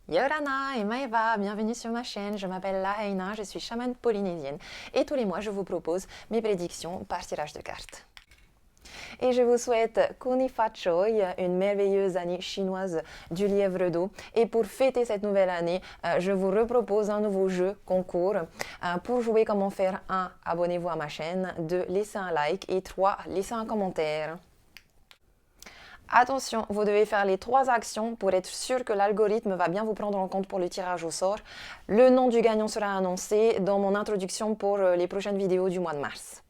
Yorana et Maeva, bienvenue sur ma chaîne, je m'appelle Lahaina, je suis chamane polynésienne et tous les mois je vous propose mes prédictions par tirage de cartes. Et je vous souhaite Kuni Fat Choi, une merveilleuse année chinoise du lièvre d'eau. Et pour fêter cette nouvelle année, je vous repropose un nouveau jeu concours. Pour jouer, comment faire? 1. Abonnez-vous à ma chaîne. 2. Laissez un like. Et 3. Laissez un commentaire. Attention, vous devez faire les 3 actions pour être sûr que l'algorithme va bien vous prendre en compte pour le tirage au sort. Le nom du gagnant sera annoncé dans mon introduction pour les prochaines vidéos du mois de mars.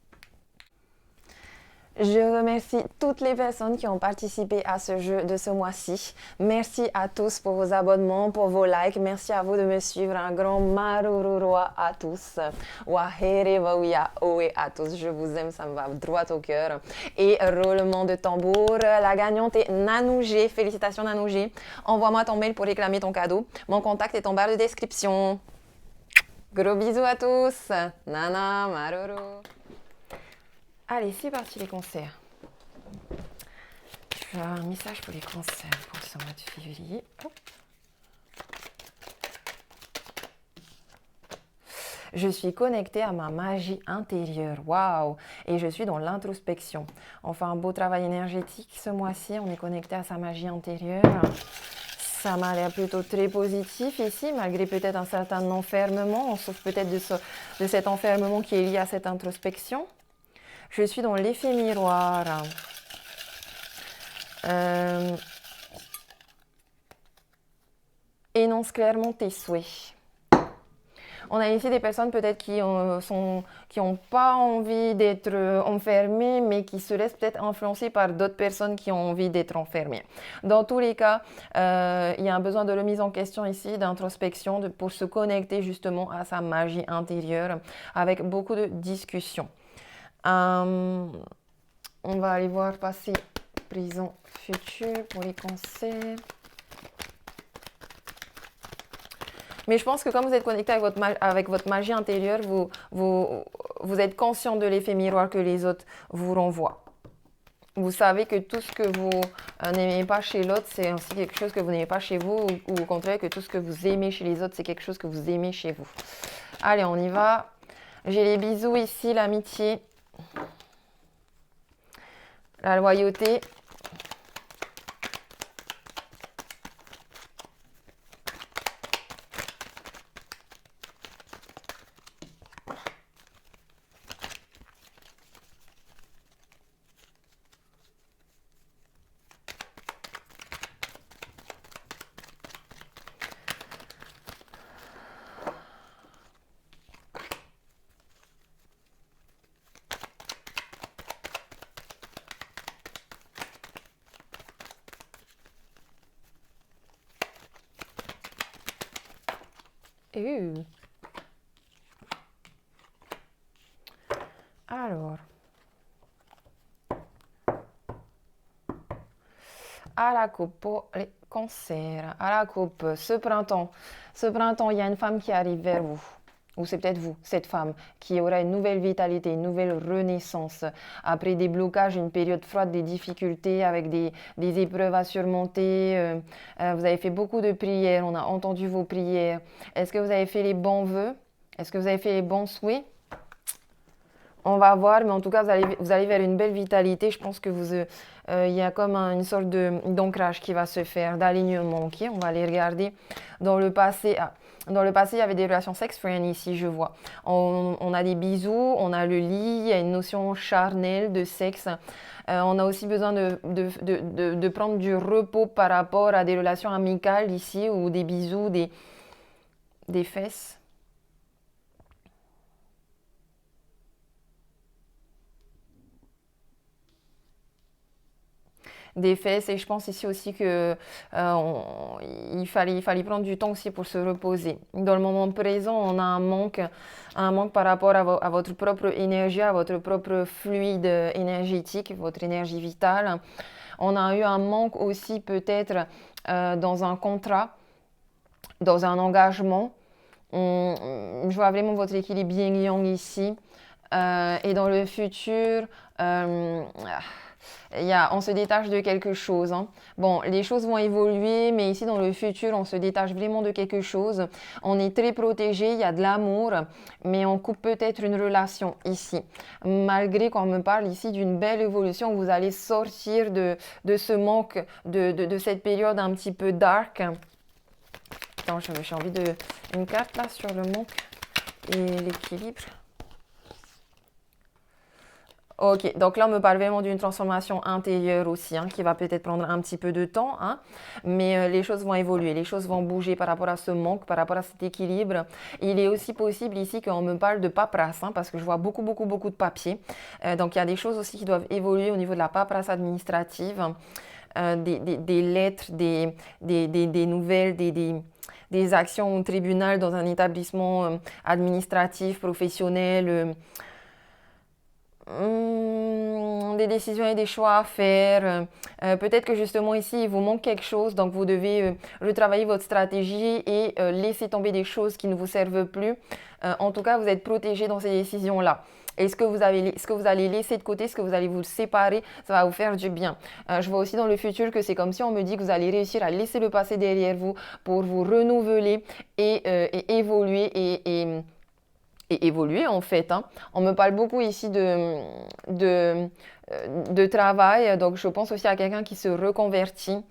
Je remercie toutes les personnes qui ont participé à ce jeu de ce mois-ci. Merci à tous pour vos abonnements, pour vos likes. Merci à vous de me suivre. Un grand marururoa à tous. Wahere wauya oe à tous. Je vous aime, ça me va droit au cœur. Et roulement de tambour. La gagnante est Nanougé. Félicitations Nanougé. Envoie-moi ton mail pour réclamer ton cadeau. Mon contact est en barre de description. Gros bisous à tous. Nana maruru. Allez, c'est parti les concerts. Je vais avoir un message pour les concerts pour ce mois de février. Hop. Je suis connectée à ma magie intérieure. Waouh! Et je suis dans l'introspection. On fait un beau travail énergétique ce mois-ci. On est connecté à sa magie intérieure. Ça m'a l'air plutôt très positif ici, malgré peut-être un certain enfermement. On souffre peut-être de cet enfermement qui est lié à cette introspection. Je suis dans l'effet miroir. Énonce clairement tes souhaits. On a ici des personnes peut-être qui n'ont pas envie d'être enfermées, mais qui se laissent peut-être influencer par d'autres personnes qui ont envie d'être enfermées. Dans tous les cas, il y a un besoin de remise en question ici, d'introspection, pour se connecter justement à sa magie intérieure, avec beaucoup de discussions. On va aller voir passer prison future pour les cancers. Mais je pense que comme vous êtes connecté avec votre magie intérieure, vous êtes conscient de l'effet miroir que les autres vous renvoient. Vous savez que tout ce que vous n'aimez pas chez l'autre, c'est aussi quelque chose que vous n'aimez pas chez vous, ou au contraire que tout ce que vous aimez chez les autres, c'est quelque chose que vous aimez chez vous. Allez, on y va. J'ai les bisous ici, l'amitié. La loyauté. Alors, à la coupe pour les cancers. À la coupe, ce printemps, il y a une femme qui arrive vers vous. Ou c'est peut-être vous, cette femme, qui aura une nouvelle vitalité, une nouvelle renaissance. Après des blocages, une période froide, des difficultés, avec des épreuves à surmonter. Vous avez fait beaucoup de prières, on a entendu vos prières. Est-ce que vous avez fait les bons vœux? Est-ce que vous avez fait les bons souhaits? On va voir, mais en tout cas, vous allez vers une belle vitalité. Je pense que il y a comme une sorte d'ancrage qui va se faire, d'alignement. Okay, on va aller regarder. Dans le passé, il y avait des relations sex-friend ici, je vois. On a des bisous, on a le lit, il y a une notion charnelle de sexe. On a aussi besoin de prendre du repos par rapport à des relations amicales ici, ou des bisous, des fesses. Des fesses, et je pense ici aussi que il fallait prendre du temps aussi pour se reposer. Dans le moment présent, on a un manque par rapport à votre propre énergie, à votre propre fluide énergétique, votre énergie vitale. On a eu un manque aussi peut-être dans un contrat, dans un engagement. Je vois vraiment votre équilibre yin-yang ici. Et dans le futur, On se détache de quelque chose, hein. Bon, les choses vont évoluer, mais ici dans le futur, on se détache vraiment de quelque chose. On est très protégé, il y a de l'amour, mais on coupe peut-être une relation ici. Malgré qu'on me parle ici d'une belle évolution, vous allez sortir de ce manque, de cette période un petit peu dark. Attends, j'ai envie de... Une carte là sur le manque et l'équilibre. Ok, donc là on me parle vraiment d'une transformation intérieure aussi, hein, qui va peut-être prendre un petit peu de temps, hein, mais les choses vont évoluer, les choses vont bouger par rapport à ce manque, par rapport à cet équilibre. Il est aussi possible ici qu'on me parle de paperasse, hein, parce que je vois beaucoup de papiers. Donc il y a des choses aussi qui doivent évoluer au niveau de la paperasse administrative, des lettres, des nouvelles, des actions au tribunal dans un établissement administratif, professionnel. Des décisions et des choix à faire. Peut-être que justement ici, il vous manque quelque chose, donc vous devez retravailler votre stratégie et laisser tomber des choses qui ne vous servent plus. En tout cas, vous êtes protégé dans ces décisions-là. Et ce que vous allez laisser de côté, ce que vous allez vous séparer, ça va vous faire du bien. Je vois aussi dans le futur que c'est comme si on me dit que vous allez réussir à laisser le passé derrière vous pour vous renouveler et évoluer et évoluer en fait, hein. On me parle beaucoup ici de travail, donc je pense aussi à quelqu'un qui se reconvertit,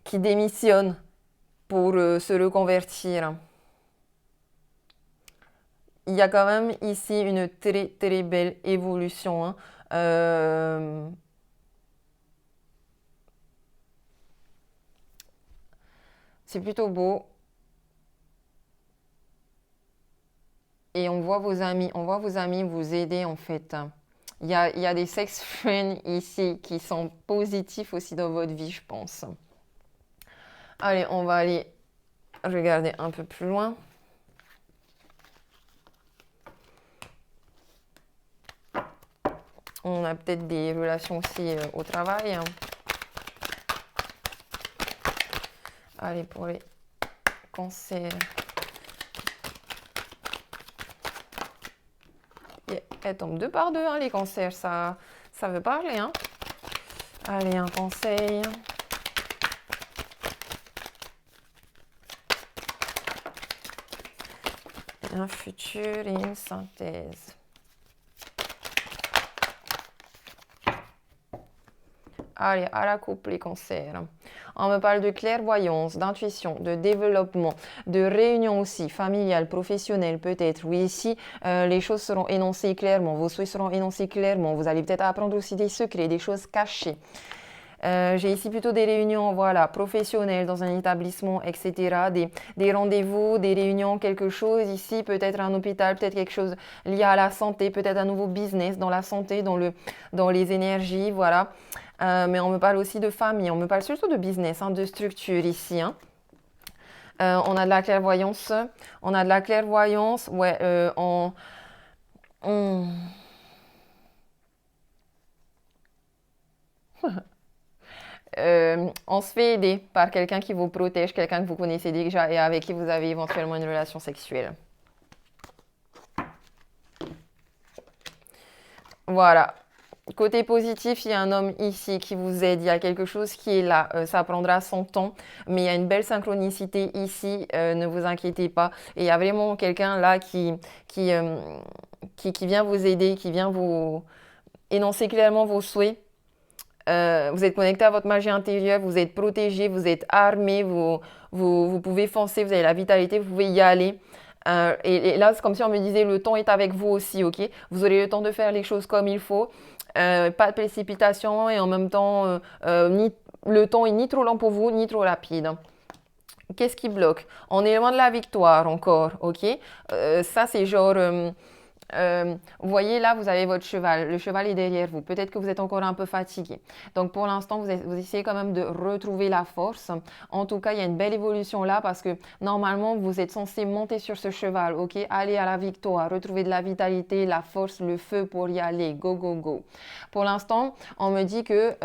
qui démissionne pour se reconvertir. Il y a quand même ici une très belle évolution, hein. C'est plutôt beau. Et on voit vos amis vous aider en fait. Il y a des sex friends ici qui sont positifs aussi dans votre vie, je pense. Allez, on va aller regarder un peu plus loin. On a peut-être des relations aussi au travail. Allez, pour les cancers. Elle tombe deux par deux, hein, les cancers, ça veut parler, hein. Allez, un conseil. Un futur et une synthèse. Allez, à la coupe, les cancers. On me parle de clairvoyance, d'intuition, de développement, de réunion aussi, familiale, professionnelle peut-être. Oui, ici, les choses seront énoncées clairement, vos souhaits seront énoncés clairement. Vous allez peut-être apprendre aussi des secrets, des choses cachées. J'ai ici plutôt des réunions, voilà, professionnelles dans un établissement, etc. Des rendez-vous, des réunions, quelque chose ici, peut-être un hôpital, peut-être quelque chose lié à la santé, peut-être un nouveau business dans la santé, dans les énergies, voilà. Mais on me parle aussi de famille, on me parle surtout de business, hein, de structure ici, hein. On a de la clairvoyance, ouais, on... On se fait aider par quelqu'un qui vous protège, quelqu'un que vous connaissez déjà et avec qui vous avez éventuellement une relation sexuelle. Voilà. Côté positif, il y a un homme ici qui vous aide, il y a quelque chose qui est là, ça prendra son temps, mais il y a une belle synchronicité ici, ne vous inquiétez pas. Et il y a vraiment quelqu'un là qui vient vous aider, qui vient vous énoncer clairement vos souhaits. Vous êtes connecté à votre magie intérieure, vous êtes protégé, vous êtes armé, vous pouvez foncer, vous avez la vitalité, vous pouvez y aller. Et là, c'est comme si on me disait, le temps est avec vous aussi, ok? Vous aurez le temps de faire les choses comme il faut. Pas de précipitation et en même temps, le temps est ni trop lent pour vous, ni trop rapide. Qu'est-ce qui bloque? On est loin de la victoire encore, ok? Ça, c'est genre... vous voyez là, vous avez votre cheval. Le cheval est derrière vous. Peut-être que vous êtes encore un peu fatigué. Donc pour l'instant, vous essayez quand même de retrouver la force. En tout cas, il y a une belle évolution là parce que normalement, vous êtes censé monter sur ce cheval, ok? Aller à la victoire, retrouver de la vitalité, la force, le feu pour y aller. Go, go, go. Pour l'instant, on me dit que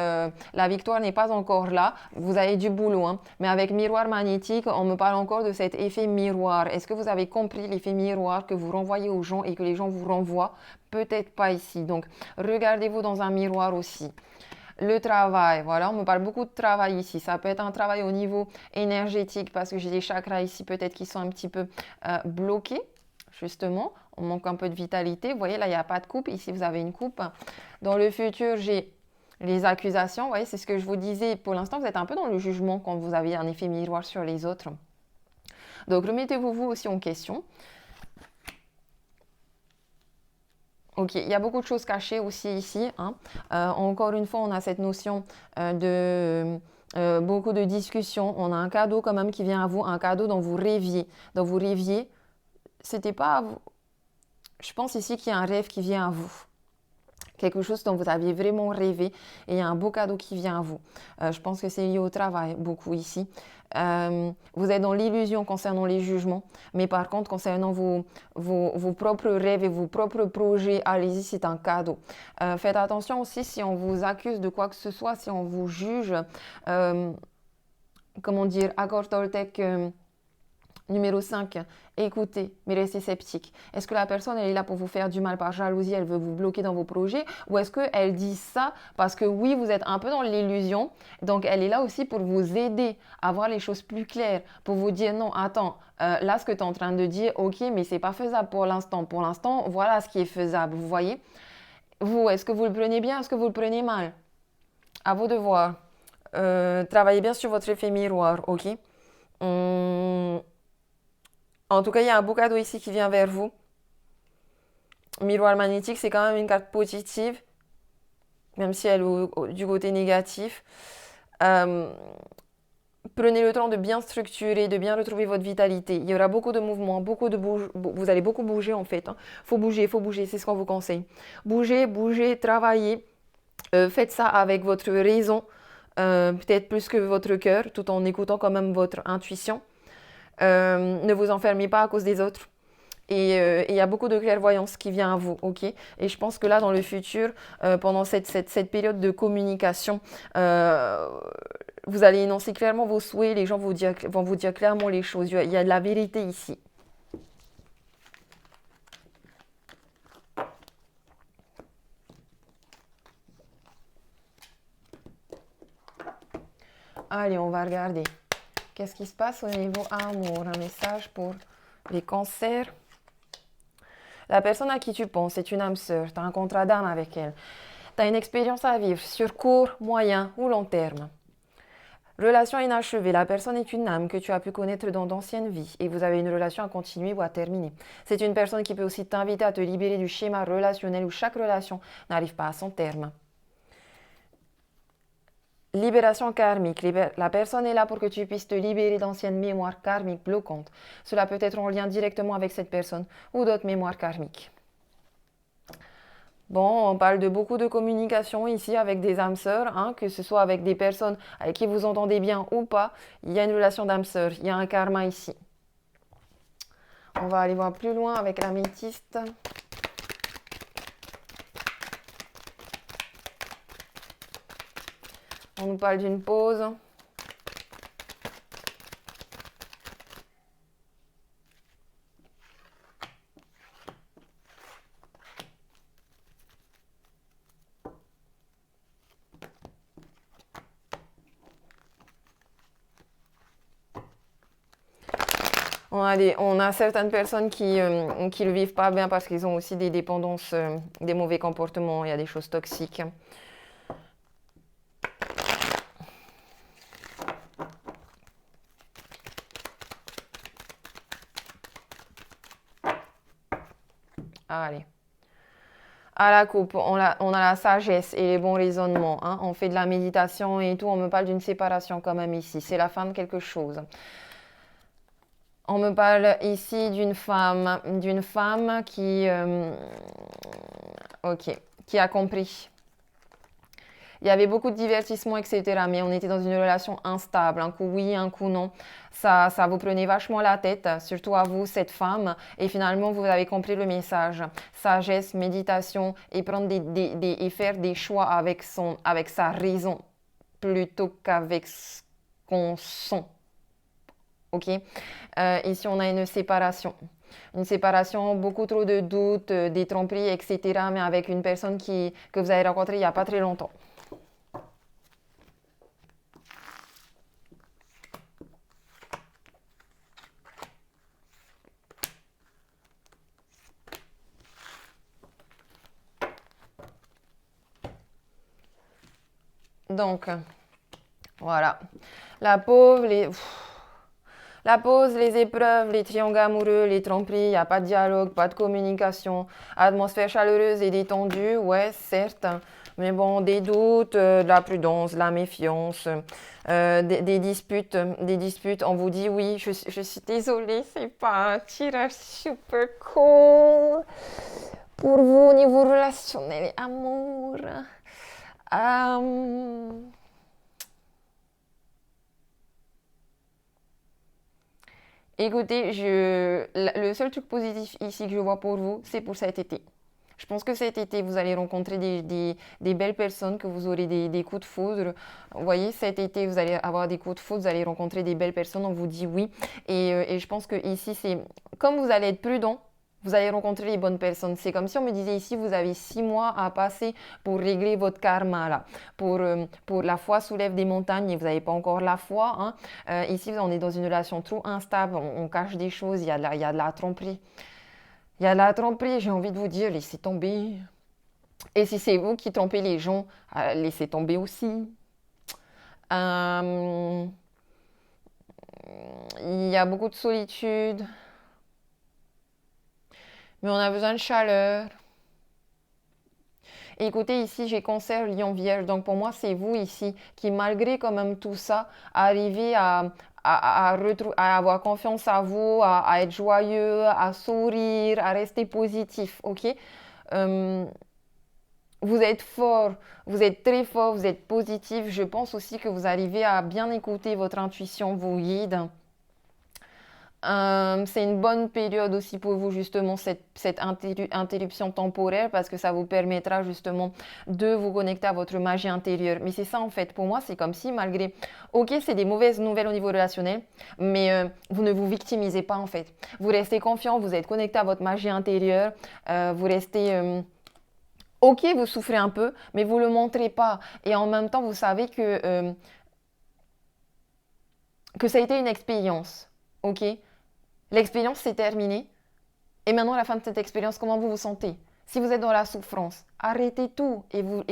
la victoire n'est pas encore là. Vous avez du boulot, hein? Mais avec miroir magnétique, on me parle encore de cet effet miroir. Est-ce que vous avez compris l'effet miroir que vous renvoyez aux gens et que les gens vous vous renvoie, peut-être pas ici. Donc, regardez-vous dans un miroir aussi. Le travail, voilà, on me parle beaucoup de travail ici. Ça peut être un travail au niveau énergétique parce que j'ai des chakras ici peut-être qui sont un petit peu bloqués, justement. On manque un peu de vitalité. Vous voyez, là, il n'y a pas de coupe. Ici, vous avez une coupe. Dans le futur, j'ai les accusations. Vous voyez, c'est ce que je vous disais. Pour l'instant, vous êtes un peu dans le jugement quand vous avez un effet miroir sur les autres. Donc, remettez-vous vous aussi en question. Ok, il y a beaucoup de choses cachées aussi ici. Hein. Encore une fois, on a cette notion de beaucoup de discussions. On a un cadeau quand même qui vient à vous, un cadeau dont vous rêviez. Dont vous rêviez, c'était pas à vous. Je pense ici qu'il y a un rêve qui vient à vous. Quelque chose dont vous aviez vraiment rêvé et il y a un beau cadeau qui vient à vous. Je pense que c'est lié au travail, beaucoup ici. Vous êtes dans l'illusion concernant les jugements, mais par contre, concernant vos propres rêves et vos propres projets, allez-y, c'est un cadeau. Faites attention aussi si on vous accuse de quoi que ce soit, si on vous juge, comment dire, accord Toltec numéro 5, écoutez, mais restez sceptique. Est-ce que la personne, elle est là pour vous faire du mal par jalousie, elle veut vous bloquer dans vos projets, ou est-ce qu'elle dit ça parce que oui, vous êtes un peu dans l'illusion, donc elle est là aussi pour vous aider à voir les choses plus claires, pour vous dire non, attends, là ce que tu es en train de dire, ok, mais c'est pas faisable pour l'instant. Pour l'instant, voilà ce qui est faisable, vous voyez. Vous, est-ce que vous le prenez bien, est-ce que vous le prenez mal? À vos devoirs. Travaillez bien sur votre effet miroir, ok. Hum, En tout cas, il y a un beau cadeau ici qui vient vers vous. Miroir magnétique, c'est quand même une carte positive, même si elle est du côté négatif. Euh, Prenez le temps de bien structurer, de bien retrouver votre vitalité. Il y aura beaucoup de mouvements, vous allez beaucoup bouger en fait. Hein. Faut bouger, c'est ce qu'on vous conseille. Bougez, travaillez. Faites ça avec votre raison, peut-être plus que votre cœur, tout en écoutant quand même votre intuition. Ne vous enfermez pas à cause des autres. Et il y a beaucoup de clairvoyance qui vient à vous, ok? Et je pense que là, dans le futur, pendant cette période de communication, vous allez énoncer clairement vos souhaits, les gens vont vous dire clairement les choses. Il y a de la vérité ici. Allez, on va regarder. Qu'est-ce qui se passe au niveau amour? Un message pour les cancers. La personne à qui tu penses, c'est une âme sœur. Tu as un contrat d'âme avec elle. Tu as une expérience à vivre sur court, moyen ou long terme. Relation inachevée. La personne est une âme que tu as pu connaître dans d'anciennes vies et vous avez une relation à continuer ou à terminer. C'est une personne qui peut aussi t'inviter à te libérer du schéma relationnel où chaque relation n'arrive pas à son terme. Libération karmique. La personne est là pour que tu puisses te libérer d'anciennes mémoires karmiques bloquantes. Cela peut être en lien directement avec cette personne ou d'autres mémoires karmiques. Bon, on parle de beaucoup de communication ici avec des âmes sœurs, hein, que ce soit avec des personnes avec qui vous entendez bien ou pas. Il y a une relation d'âme sœur, il y a un karma ici. On va aller voir plus loin avec l'améthyste. On nous parle d'une pause. On a certaines personnes qui ne le vivent pas bien parce qu'ils ont aussi des dépendances, des mauvais comportements, il y a des choses toxiques. Allez. À la coupe, on a la sagesse et les bons raisonnements. Hein. On fait de la méditation et tout. On me parle d'une séparation quand même ici. C'est la fin de quelque chose. On me parle ici d'une femme qui a compris. Il y avait beaucoup de divertissement, etc. Mais on était dans une relation instable. Un coup oui, un coup non. Ça vous prenait vachement la tête, surtout à vous, cette femme. Et finalement, vous avez compris le message. Sagesse, méditation et prendre et faire des choix avec sa raison plutôt qu'avec ce qu'on sent. ok? Ici, on a une séparation. Une séparation, beaucoup trop de doutes, des tromperies, etc. Mais avec une personne que vous avez rencontrée il n'y a pas très longtemps. Donc, voilà. La pauvre, la pause, les épreuves, les triangles amoureux, les tromperies, il n'y a pas de dialogue, pas de communication, atmosphère chaleureuse et détendue, ouais, certes, mais bon, des doutes, de la prudence, de la méfiance, des disputes, on vous dit oui, je suis désolée, c'est pas un tirage super cool pour vous au niveau relationnel et amour. Écoutez, le seul truc positif ici que je vois pour vous, c'est pour cet été. Je pense que cet été, vous allez rencontrer des belles personnes, que vous aurez des coups de foudre. Vous voyez, cet été, vous allez avoir des coups de foudre, vous allez rencontrer des belles personnes, on vous dit oui. Et je pense que ici, c'est comme vous allez être prudent, vous allez rencontrer les bonnes personnes. C'est comme si on me disait ici, vous avez 6 mois à passer pour régler votre karma, là. Pour la foi soulève des montagnes et vous n'avez pas encore la foi. Hein. Ici, on est dans une relation trop instable, on cache des choses, il y a de la tromperie. Il y a de la tromperie, j'ai envie de vous dire, laissez tomber. Et si c'est vous qui trompez les gens, laissez tomber aussi. Euh, il y a beaucoup de solitude, mais on a besoin de chaleur. Et écoutez, ici, j'ai Cancer, Lion, Vierge. Donc pour moi, c'est vous ici qui, malgré quand même tout ça, arrivez à avoir confiance à vous, à être joyeux, à sourire, à rester positif, ok? Euh, Vous êtes fort, vous êtes très fort, vous êtes positif. Je pense aussi que vous arrivez à bien écouter votre intuition, vos guides. C'est une bonne période aussi pour vous justement cette interruption temporaire parce que ça vous permettra justement de vous connecter à votre magie intérieure. Mais c'est ça en fait, pour moi c'est comme si malgré, ok c'est des mauvaises nouvelles au niveau relationnel, mais vous ne vous victimisez pas en fait. Vous restez confiant, vous êtes connecté à votre magie intérieure, vous restez... ok, vous souffrez un peu, mais vous ne le montrez pas. Et en même temps, vous savez que ça a été une expérience. Ok? L'expérience s'est terminée. Et maintenant, à la fin de cette expérience, comment vous vous sentez? Si vous êtes dans la souffrance, arrêtez tout et vous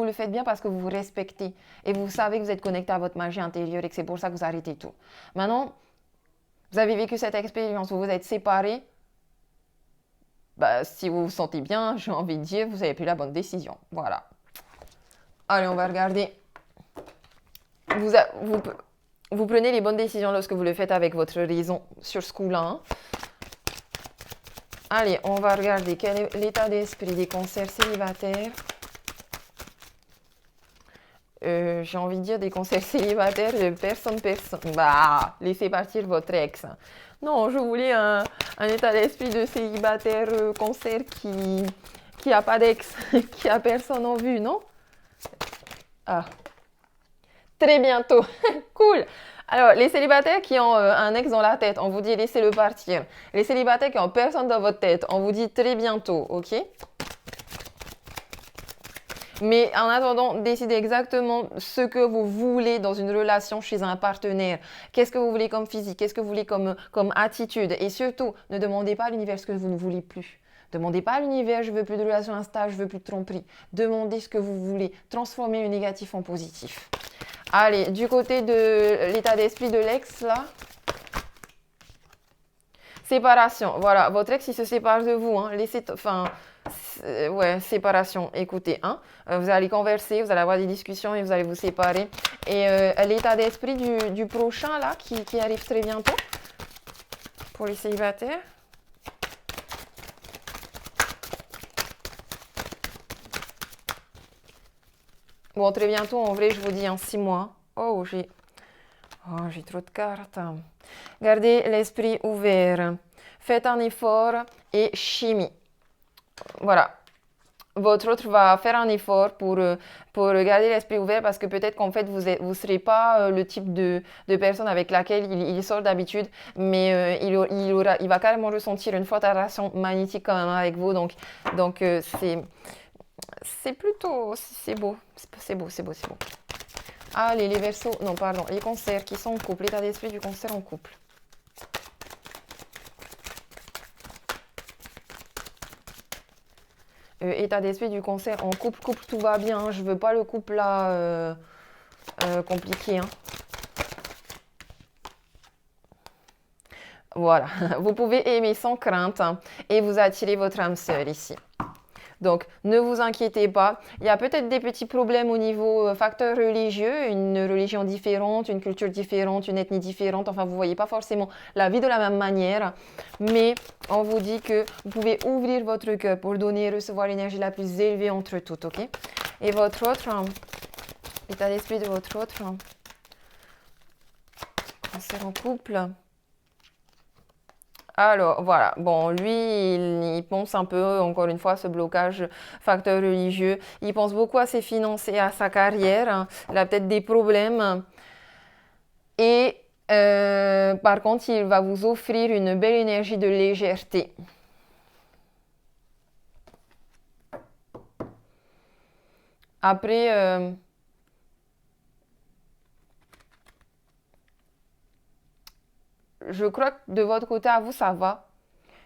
le faites bien parce que vous vous respectez. Et vous savez que vous êtes connecté à votre magie intérieure et que c'est pour ça que vous arrêtez tout. Maintenant, vous avez vécu cette expérience, vous vous êtes séparés. Bah, si vous vous sentez bien, j'ai envie de dire, vous avez pris la bonne décision. Voilà. Allez, on va regarder. Vous, vous, vous prenez les bonnes décisions lorsque vous le faites avec votre raison sur ce coup-là. Hein. Allez, on va regarder quel est l'état d'esprit des cancers célibataires. J'ai envie de dire des cancers célibataires de personne. Bah, laissez partir votre ex. Non, je voulais un état d'esprit de célibataire cancer qui a pas d'ex, qui a personne en vue, non? Ah, très bientôt. Cool. Alors, les célibataires qui ont un ex dans la tête, on vous dit laissez-le partir. Les célibataires qui ont personne dans votre tête, on vous dit très bientôt, ok? Mais en attendant, décidez exactement ce que vous voulez dans une relation chez un partenaire. Qu'est-ce que vous voulez comme physique? Qu'est-ce que vous voulez comme attitude? Et surtout, ne demandez pas à l'univers ce que vous ne voulez plus. Demandez pas à l'univers, je veux plus de relation instable, je veux plus de tromperie. Demandez ce que vous voulez. Transformez le négatif en positif. Allez, du côté de l'état d'esprit de l'ex, là. Séparation. Voilà, votre ex, il se sépare de vous. Hein. Ouais, séparation. Écoutez, hein, vous allez converser, vous allez avoir des discussions et vous allez vous séparer. Et l'état d'esprit du prochain, là, qui arrive très bientôt, pour les célibataires. Bon, très bientôt, en vrai, je vous dis en 6 mois. Oh, j'ai trop de cartes. Gardez l'esprit ouvert. Faites un effort et chimie. Voilà. votre autre va faire un effort pour garder l'esprit ouvert parce que peut-être qu'en fait vous serez pas le type de personne avec laquelle il sort d'habitude, mais il va carrément ressentir une forte attraction magnétique quand même avec vous. Donc c'est plutôt, c'est beau, c'est beau, c'est beau, c'est beau. Allez, les Verseaux, non pardon, les Cancers qui sont en couple, l'état d'esprit du Cancer en couple. État d'esprit du Cancer en couple, tout va bien, hein. Je veux pas le couple là compliqué, hein. Voilà, vous pouvez aimer sans crainte, hein, et vous attirer votre âme sœur ici. Donc, ne vous inquiétez pas. Il y a peut-être des petits problèmes au niveau facteur religieux, une religion différente, une culture différente, une ethnie différente. Enfin, vous ne voyez pas forcément la vie de la même manière. Mais on vous dit que vous pouvez ouvrir votre cœur pour donner et recevoir l'énergie la plus élevée entre toutes, ok? Et votre autre, l'état d'esprit de votre autre, Cancer en couple. Alors, voilà. Bon, lui, il pense un peu, encore une fois, à ce blocage facteur religieux. Il pense beaucoup à ses finances et à sa carrière. Il a peut-être des problèmes. Et par contre, il va vous offrir une belle énergie de légèreté. Après, je crois que de votre côté à vous, ça va.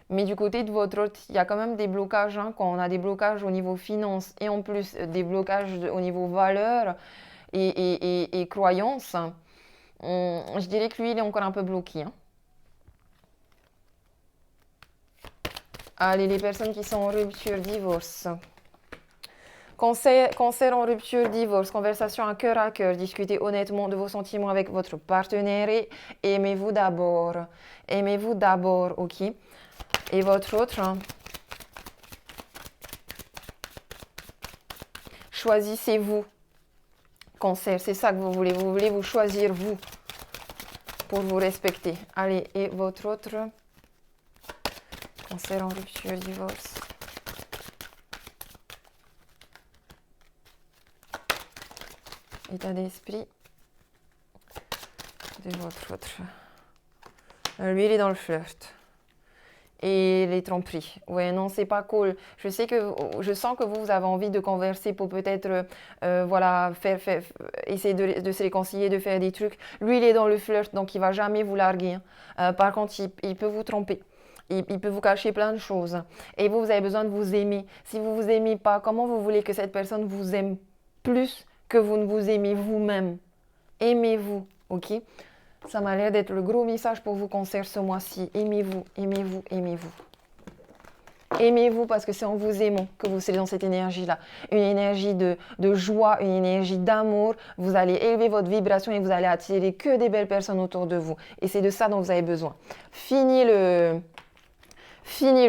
Mais du côté de votre autre, il y a quand même des blocages, hein, quand on a des blocages au niveau finance et en plus des blocages au niveau valeur et croyances, je dirais que lui, il est encore un peu bloqué, hein. Allez, les personnes qui sont en rupture, divorce. Cancer en rupture, divorce, conversation à cœur, discutez honnêtement de vos sentiments avec votre partenaire et aimez-vous d'abord. Aimez-vous d'abord, ok? Et votre autre, hein, choisissez-vous. Cancer, c'est ça que vous voulez vous choisir vous pour vous respecter. Allez, et votre autre, Cancer en rupture, divorce. État d'esprit de votre autre. Lui, il est dans le flirt. Et les tromperies. Ouais, non, c'est pas cool. Je sens que vous avez envie de converser pour peut-être, voilà, essayer de se réconcilier, de faire des trucs. Lui, il est dans le flirt, donc il va jamais vous larguer, hein. Par contre, il peut vous tromper. Il peut vous cacher plein de choses. Et vous avez besoin de vous aimer. Si vous vous aimez pas, comment vous voulez que cette personne vous aime plus que vous ne vous aimez vous-même? Aimez-vous, ok? Ça m'a l'air d'être le gros message pour vous, Cancer, ce mois-ci. Aimez-vous, aimez-vous, aimez-vous. Aimez-vous parce que c'est en vous aimant que vous serez dans cette énergie-là. Une énergie de joie, une énergie d'amour. Vous allez élever votre vibration et vous allez attirer que des belles personnes autour de vous. Et c'est de ça dont vous avez besoin. Fini le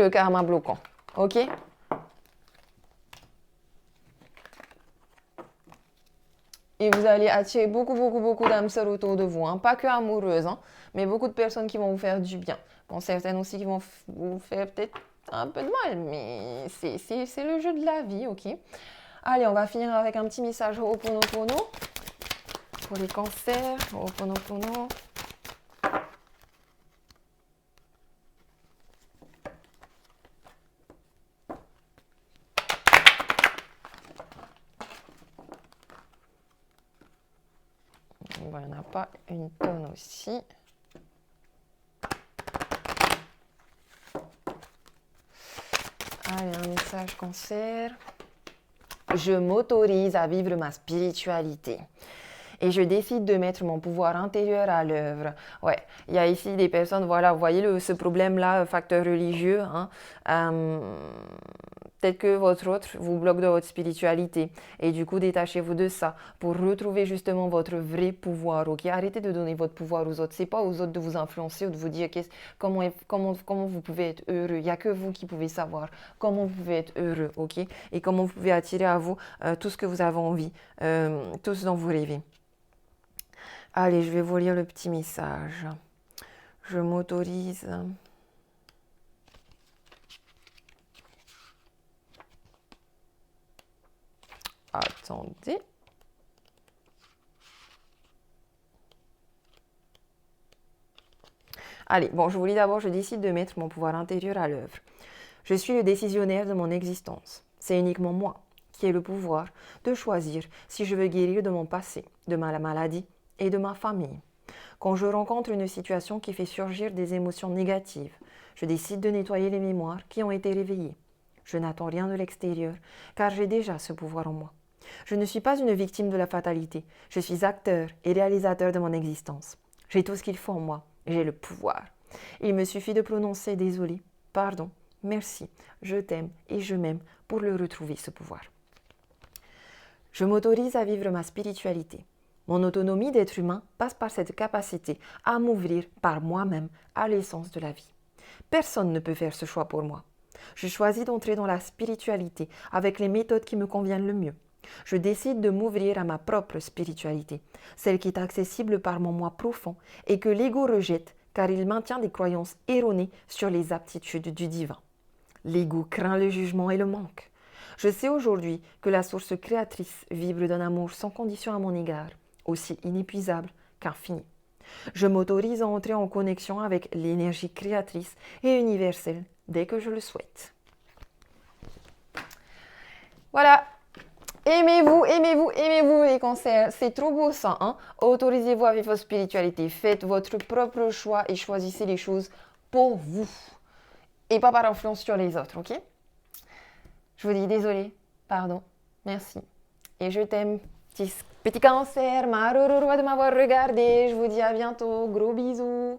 karma bloquant. Ok? Et vous allez attirer beaucoup, beaucoup, beaucoup d'âmes seules autour de vous, hein. Pas que amoureuses, hein, mais beaucoup de personnes qui vont vous faire du bien. Bon, certaines aussi qui vont vous faire peut-être un peu de mal, mais c'est le jeu de la vie, ok? Allez, on va finir avec un petit message Ho'oponopono pour les cancers. Ho'oponopono. Bon, il n'y en a pas une tonne aussi. Allez, un message cancer. Je m'autorise à vivre ma spiritualité. Et je décide de mettre mon pouvoir intérieur à l'œuvre. Ouais, il y a ici des personnes, voilà, vous voyez ce problème-là, facteur religieux, hein. Peut-être que votre autre vous bloque de votre spiritualité. Et du coup, détachez-vous de ça pour retrouver justement votre vrai pouvoir. Ok, arrêtez de donner votre pouvoir aux autres. C'est pas aux autres de vous influencer ou de vous dire comment vous pouvez être heureux. Il n'y a que vous qui pouvez savoir comment vous pouvez être heureux. Ok, et comment vous pouvez attirer à vous tout ce que vous avez envie, tout ce dont vous rêvez. Allez, je vais vous lire le petit message. Je m'autorise Attendez. Allez, bon, je vous lis d'abord, je décide de mettre mon pouvoir intérieur à l'œuvre. Je suis le décisionnaire de mon existence. C'est uniquement moi qui ai le pouvoir de choisir si je veux guérir de mon passé, de ma maladie et de ma famille. Quand je rencontre une situation qui fait surgir des émotions négatives, je décide de nettoyer les mémoires qui ont été réveillées. Je n'attends rien de l'extérieur, car j'ai déjà ce pouvoir en moi. Je ne suis pas une victime de la fatalité, je suis acteur et réalisateur de mon existence. J'ai tout ce qu'il faut en moi, j'ai le pouvoir. Il me suffit de prononcer désolé, pardon, merci, je t'aime et je m'aime pour le retrouver ce pouvoir. Je m'autorise à vivre ma spiritualité. Mon autonomie d'être humain passe par cette capacité à m'ouvrir par moi-même à l'essence de la vie. Personne ne peut faire ce choix pour moi. Je choisis d'entrer dans la spiritualité avec les méthodes qui me conviennent le mieux. Je décide de m'ouvrir à ma propre spiritualité, celle qui est accessible par mon moi profond et que l'ego rejette car il maintient des croyances erronées sur les aptitudes du divin. L'ego craint le jugement et le manque. Je sais aujourd'hui que la source créatrice vibre d'un amour sans condition à mon égard, aussi inépuisable qu'infini. Je m'autorise à entrer en connexion avec l'énergie créatrice et universelle dès que je le souhaite. Voilà. Aimez-vous, aimez-vous, aimez-vous les cancers. C'est trop beau ça, hein? Autorisez-vous à vivre votre spiritualité. Faites votre propre choix et choisissez les choses pour vous. Et pas par influence sur les autres, ok? Je vous dis désolé, pardon, merci. Et je t'aime, petit cancer, marororoa de m'avoir regardé. Je vous dis à bientôt, gros bisous.